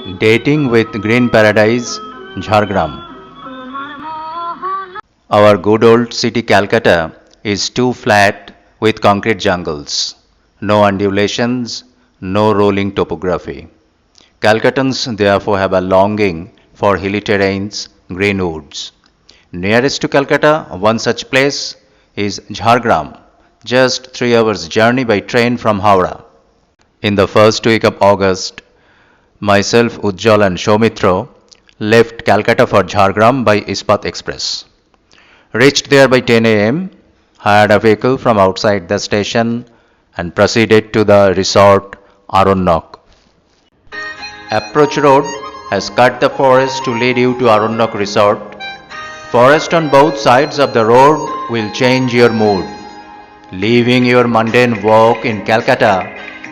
Dating with Green Paradise, Jhargram. Our good old city Calcutta is too flat with concrete jungles, no undulations, no rolling topography. Calcuttans therefore have a longing for hilly terrains, green woods. Nearest to Calcutta, one such place is Jhargram, just 3 hours journey by train from Howrah. In the first week of August, myself, Ujjal and Shomitra left Calcutta for Jhargram by Ispat Express. Reached there by 10 a.m., hired a vehicle from outside the station and proceeded to the resort Aronnok. Approach road has cut the forest to lead you to Aronnok Resort. Forest on both sides of the road will change your mood. Leaving your mundane walk in Calcutta,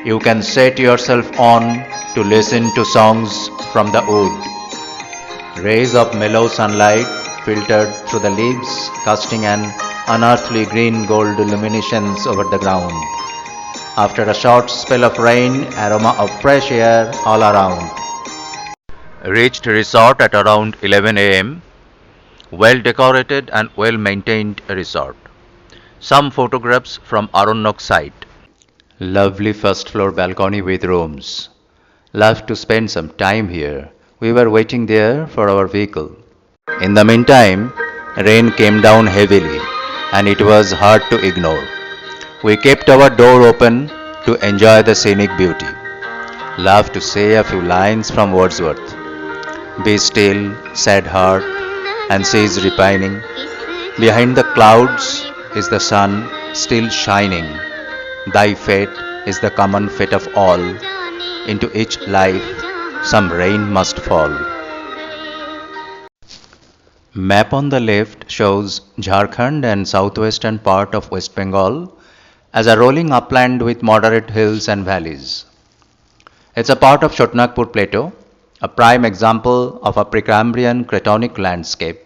you can set yourself on to listen to songs from the wood. Rays of mellow sunlight filtered through the leaves, casting an unearthly green gold illuminations over the ground. After a short spell of rain, aroma of fresh air all around. Reached resort at around 11 a.m. Well decorated and well maintained resort. Some photographs from Aronnok site. Lovely first floor balcony with rooms. Loved to spend some time here. We were waiting there for our vehicle. In the meantime, rain came down heavily and it was hard to ignore. We kept our door open to enjoy the scenic beauty. Loved to say a few lines from Wordsworth. Be still, sad heart, and cease repining. Behind the clouds is the sun still shining. Thy fate is the common fate of all. Into each life some rain must fall. Map on the left shows Jharkhand and southwestern part of West Bengal as a rolling upland with moderate hills and valleys. It's a part of Chotnagpur Plateau, a prime example of a Precambrian cratonic landscape.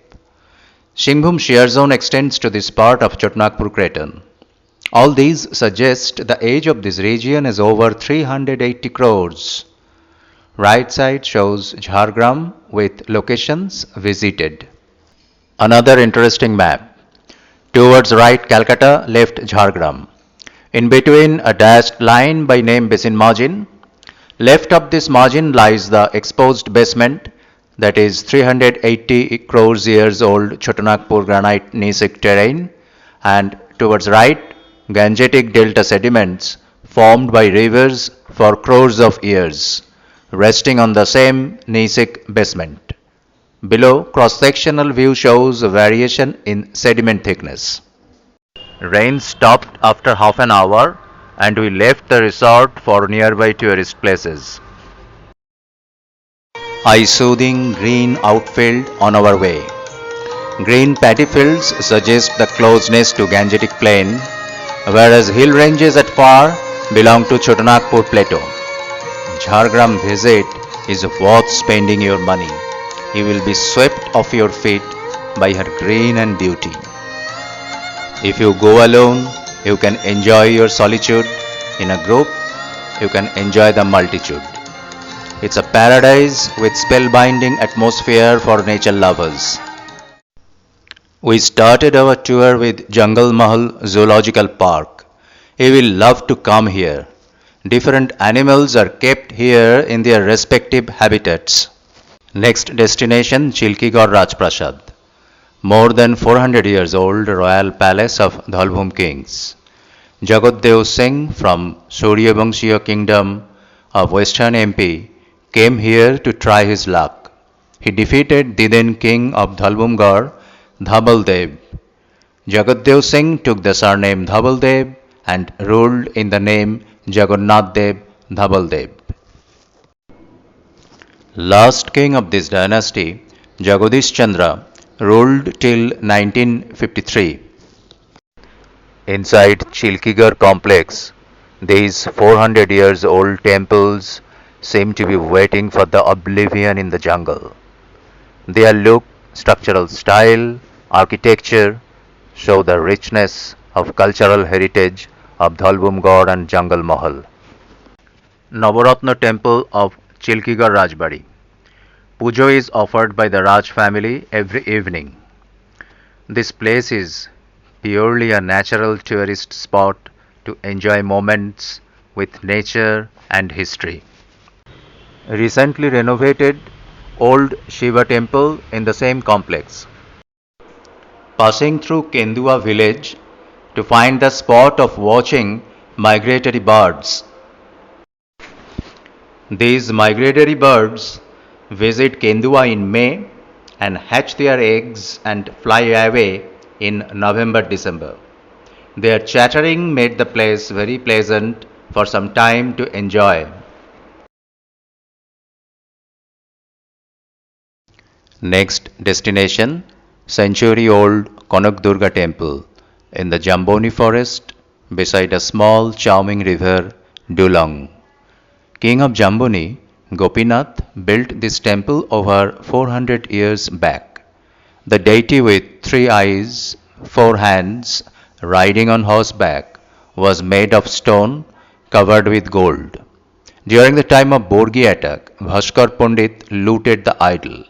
Shingbhum shear zone extends to this part of Chotnagpur Craton. All these suggest the age of this region is over 380 crores. Right side shows Jhargram with locations visited. Another interesting map. Towards right Calcutta, left Jhargram. In between a dashed line by name Basin margin. Left of this margin lies the exposed basement, that is 380 crores years old Chotnagpur granite gneissic terrain, and towards right Gangetic delta sediments formed by rivers for crores of years, resting on the same gneissic basement. Below, cross-sectional view shows a variation in sediment thickness. Rain stopped after half an hour and we left the resort for nearby tourist places. Eye-soothing green outfield on our way. Green paddy fields suggest the closeness to Gangetic plain, whereas hill ranges at far belong to Chotnagpur Plateau. Jhargram visit is worth spending your money. You will be swept off your feet by her green and beauty. If you go alone, you can enjoy your solitude. In a group, you can enjoy the multitude. It's a paradise with spellbinding atmosphere for nature lovers. We started our tour with Jungle Mahal Zoological Park. You will love to come here. Different animals are kept here in their respective habitats. Next destination, Chilkigor Rajprasad. More than 400 years old royal palace of Dhalbhum kings. Jagaddev Singh from Suryavanshya kingdom of Western MP came here to try his luck. He defeated the then king of Dhalbhumgarh, Dhabaldev. Jagaddev Singh took the surname Dhabaldev and ruled in the name Jagannath Dev Dhabaldev. Last king of this dynasty, Jagadish Chandra, ruled till 1953. Inside Chilkigar complex, these 400 years old temples seem to be waiting for the oblivion in the jungle. Their look, structural style, architecture show the richness of cultural heritage of Dhalbhumgarh and Jungle Mahal. Navaratna temple of Chilkigar Rajbari. Pujo is offered by the Raj family every evening. This place is purely a natural tourist spot to enjoy moments with nature and history. Recently renovated old Shiva temple in the same complex. Passing through Kendua village to find the spot of watching migratory birds. These migratory birds visit Kendua in May and hatch their eggs and fly away in November December. Their chattering made the place very pleasant for some time to enjoy. Next destination, century old Konak Durga temple in the Jamboni forest beside a small charming river Dulong. King of Jamboni, Gopinath, built this temple over 400 years back. The deity with 3 eyes, 4 hands, riding on horseback, was made of stone covered with gold. During the time of Borgi attack, Bhaskar Pandit looted the idol.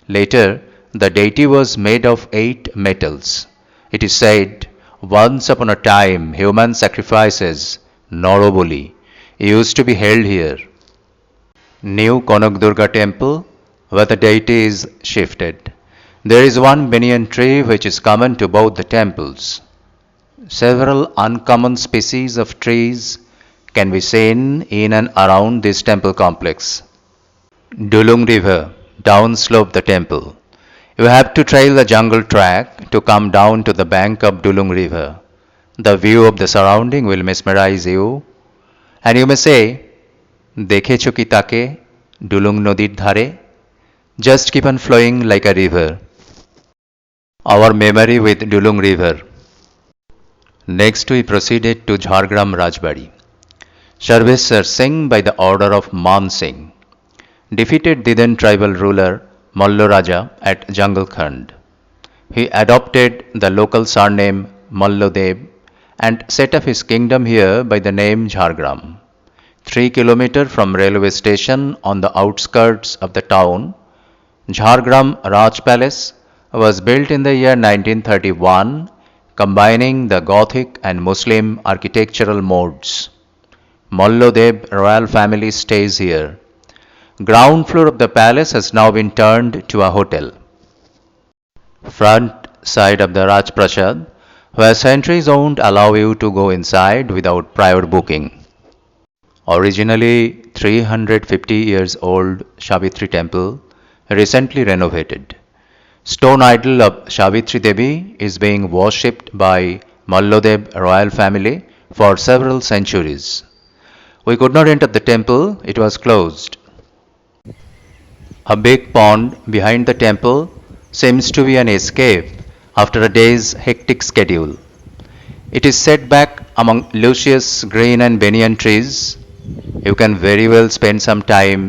Later, the deity was made of 8 metals. It is said, once upon a time, human sacrifices, Noroboli, used to be held here. New Konak Durga temple, where the deity is shifted. There is one banyan tree which is common to both the temples. Several uncommon species of trees can be seen in and around this temple complex. Dulung River, downslope the temple. You have to trail the jungle track to come down to the bank of Dulung River. The view of the surrounding will mesmerize you, and you may say, দেখেছো কি তাকে ডুলুং নদীর ধারে? Just keep on flowing like a river. Our memory with Dulung River. Next we proceeded to Jhargram Rajbari. Sarveshwar Singh by the order of Man Singh defeated the then tribal ruler Mallo Raja at Jungle Khand. He adopted the local surname Mallo Dev and set up his kingdom here by the name Jhargram. 3 kilometers from railway station on the outskirts of the town, Jhargram Raj Palace was built in the year 1931, combining the Gothic and Muslim architectural modes. Mallo Dev royal family stays here. Ground floor of the palace has now been turned to a hotel. Front side of the Raj Prasad, where sentries won't allow you to go inside without prior booking. Originally 350 years old Savitri temple, recently renovated. Stone idol of Savitri Devi is being worshipped by Mallodev royal family for several centuries. We could not enter the temple, it was closed. A big pond behind the temple seems to be an escape after a day's hectic schedule. It is set back among luscious green and banyan trees. You can very well spend some time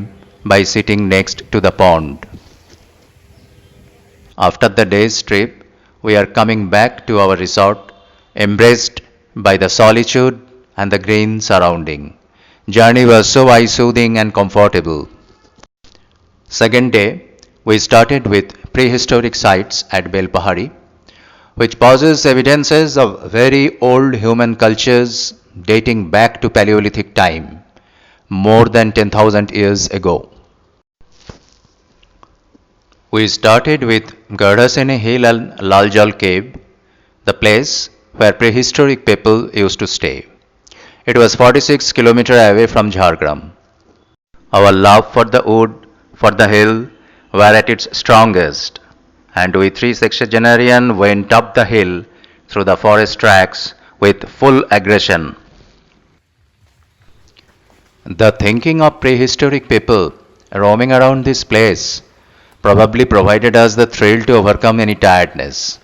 by sitting next to the pond. After the day's trip, we are coming back to our resort, embraced by the solitude and the green surrounding. Journey was so eye-soothing and comfortable. Second day, we started with prehistoric sites at Belpahari, which possess evidences of very old human cultures dating back to Paleolithic time, more than 10,000 years ago. We started with Gardasene Hill and Laljal Cave, the place where prehistoric people used to stay. It was 46 kilometers away from Jhargram. Our love for the wood, for the hill, were at its strongest, and we 3 sexagenarians went up the hill through the forest tracks with full aggression. The thinking of prehistoric people roaming around this place probably provided us the thrill to overcome any tiredness.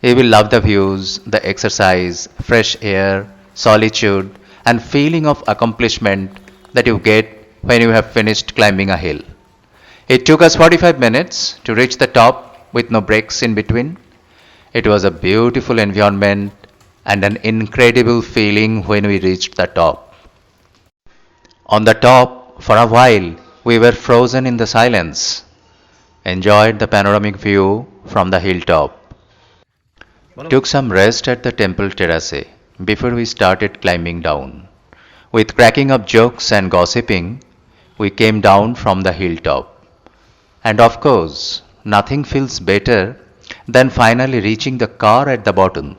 You will love the views, the exercise, fresh air, solitude, and feeling of accomplishment that you get when you have finished climbing a hill. It took us 45 minutes to reach the top with no breaks in between. It was a beautiful environment and an incredible feeling when we reached the top. On the top, for a while, we were frozen in the silence. enjoyed the panoramic view from the hilltop, took some rest at the temple terrace before we started climbing down. With cracking up jokes and gossiping, we came down from the hilltop. And of course, nothing feels better than finally reaching the car at the bottom.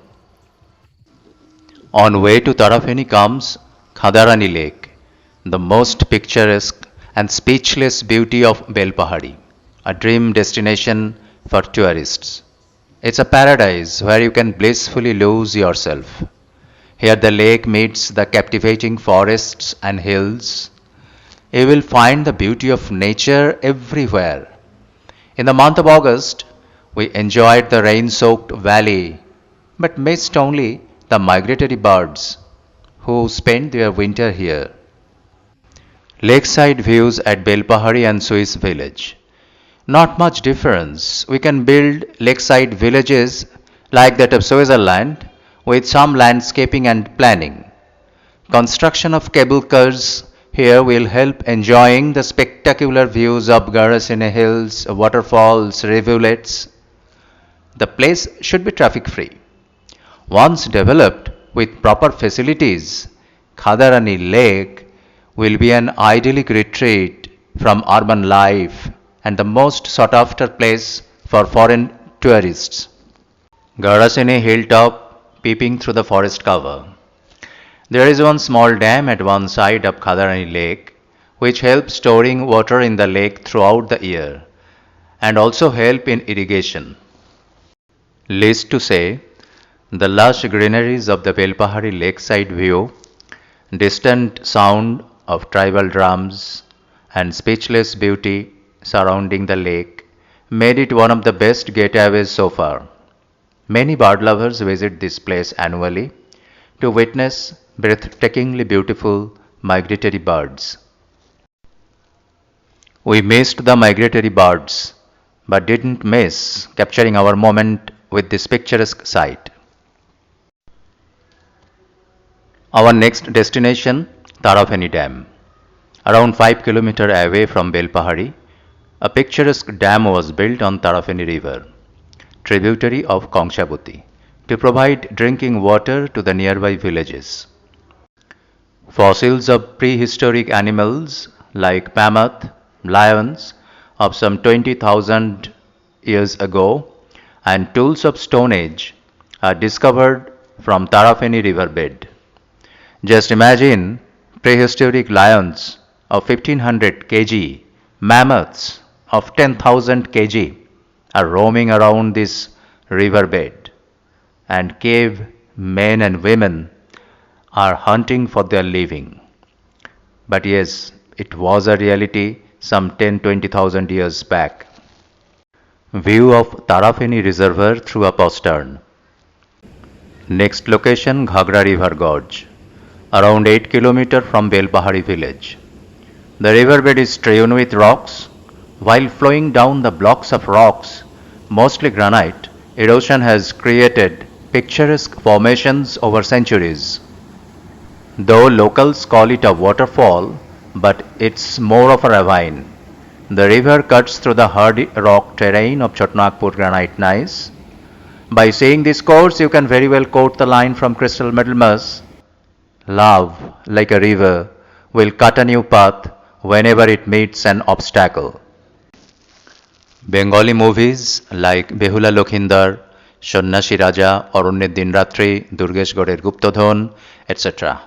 On way to Tarafeni comes Khadarani Lake, the most picturesque and speechless beauty of Belpahari, a dream destination for tourists. It's a paradise where you can blissfully lose yourself. Here the lake meets the captivating forests and hills. You will find the beauty of nature everywhere. In the month of August, we enjoyed the rain soaked valley, but missed only the migratory birds who spend their winter here. Lakeside views at Belpahari and Swiss village. Not much difference. We can build lakeside villages like that of Switzerland with some landscaping and planning. Construction of cable cars here will help enjoying the spectacular views of Garasine hills, waterfalls, rivulets. The place should be traffic free. Once developed with proper facilities, Khadarani Lake will be an idyllic retreat from urban life and the most sought after place for foreign tourists. Garasine hilltop peeping through the forest cover. There is one small dam at one side of Khadarani Lake which helps storing water in the lake throughout the year and also help in irrigation. Least to say, the lush greeneries of the Belpahari lakeside view, distant sound of tribal drums, and speechless beauty surrounding the lake made it one of the best getaways so far. Many bird lovers visit this place annually to witness breathtakingly beautiful migratory birds. We missed the migratory birds, but didn't miss capturing our moment with this picturesque sight. Our next destination, Tarafeni Dam. Around 5 kilometers away from Belpahari, a picturesque dam was built on Tarafeni River, tributary of Kongshaboti, to provide drinking water to the nearby villages. Fossils of prehistoric animals like mammoth, lions of some 20,000 years ago, and tools of Stone Age are discovered from Tarafeni riverbed. Just imagine prehistoric lions of 1500 kg, mammoths of 10,000 kg are roaming around this riverbed, and cave men and women are hunting for their living. But yes, it was a reality some 10-20,000 years back. View of Tarafeni Reservoir through a postern. Next location, Ghagra River Gorge, around 8 kilometers from Belpahari village. The riverbed is strewn with rocks. While flowing down the blocks of rocks, mostly granite, erosion has created picturesque formations over centuries. Though locals call it a waterfall, but it's more of a ravine. The river cuts through the hardy rock terrain of Chotnagpur granite gneiss. By seeing this course, you can very well quote the line from Crystal Middlemas: "Love, like a river, will cut a new path whenever it meets an obstacle." Bengali movies like Behula Lokhindar, Shannashi Raja, Arunyer Dinratri, Durgesh Gorer Guptodhon, etc.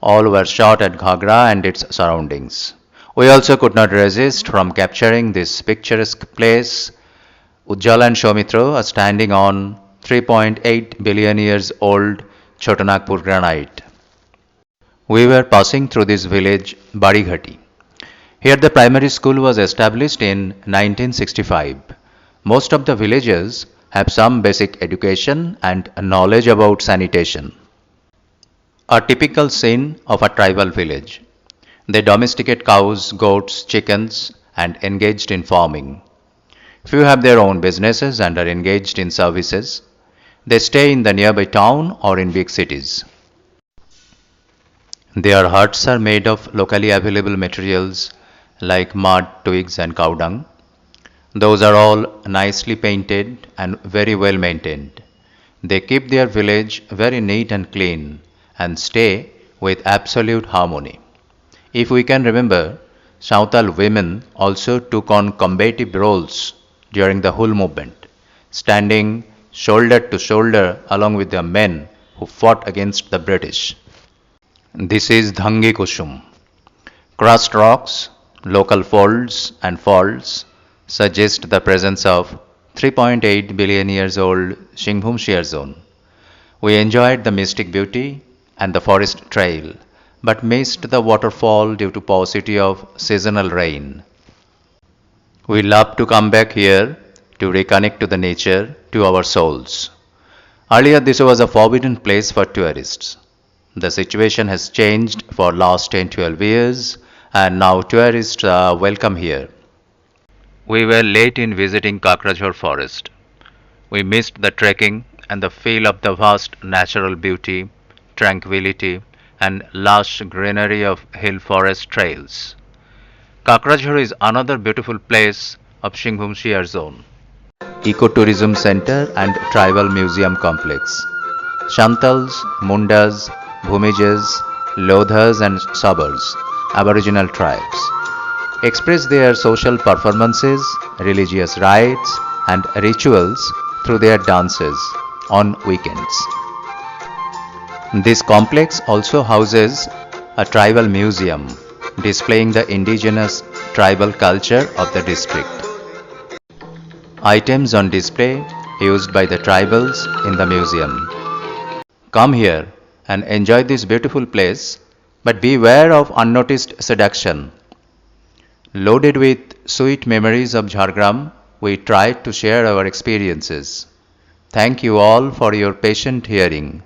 all were shot at Ghagra and its surroundings. We also could not resist from capturing this picturesque place. Ujjala and Soumitra are standing on 3.8 billion years old Chotanagpur granite. We were passing through this village, Barighati. Here the primary school was established in 1965. Most of the villagers have some basic education and knowledge about sanitation. A typical scene of a tribal village. They domesticate cows, goats, chickens, and engaged in farming. Few have their own businesses and are engaged in services. They stay in the nearby town or in big cities. Their huts are made of locally available materials like mud, twigs, and cow dung. Those are all nicely painted and very well maintained. They keep their village very neat and clean and stay with absolute harmony. If we can remember, Santal women also took on combative roles during the whole movement, standing shoulder to shoulder along with the men who fought against the British. This is Dhangekusum. Crust rocks, local folds and faults suggest the presence of 3.8 billion years old Shingbhum shear zone. We enjoyed the mystic beauty and the forest trail, but missed the waterfall due to paucity of seasonal rain. We love to come back here to reconnect to the nature, to our souls. Earlier this was a forbidden place for tourists. The situation has changed for last 10-12 years and now tourists are welcome here. We were late in visiting Cockroach Forest. We missed the trekking and the feel of the vast natural beauty, tranquility, and lush greenery of hill forest trails. Kakrajhar is another beautiful place of Shingbhum Shear Zone. Ecotourism Center and Tribal Museum Complex. Shantals, Mundas, Bhumijas, Lodhas and Sabars, Aboriginal tribes, express their social performances, religious rites, and rituals through their dances on weekends. This complex also houses a tribal museum displaying the indigenous tribal culture of the district. Items on display used by the tribals in the museum. Come here and enjoy this beautiful place, but beware of unnoticed seduction. Loaded with sweet memories of Jhargram, we tried to share our experiences. Thank you all for your patient hearing.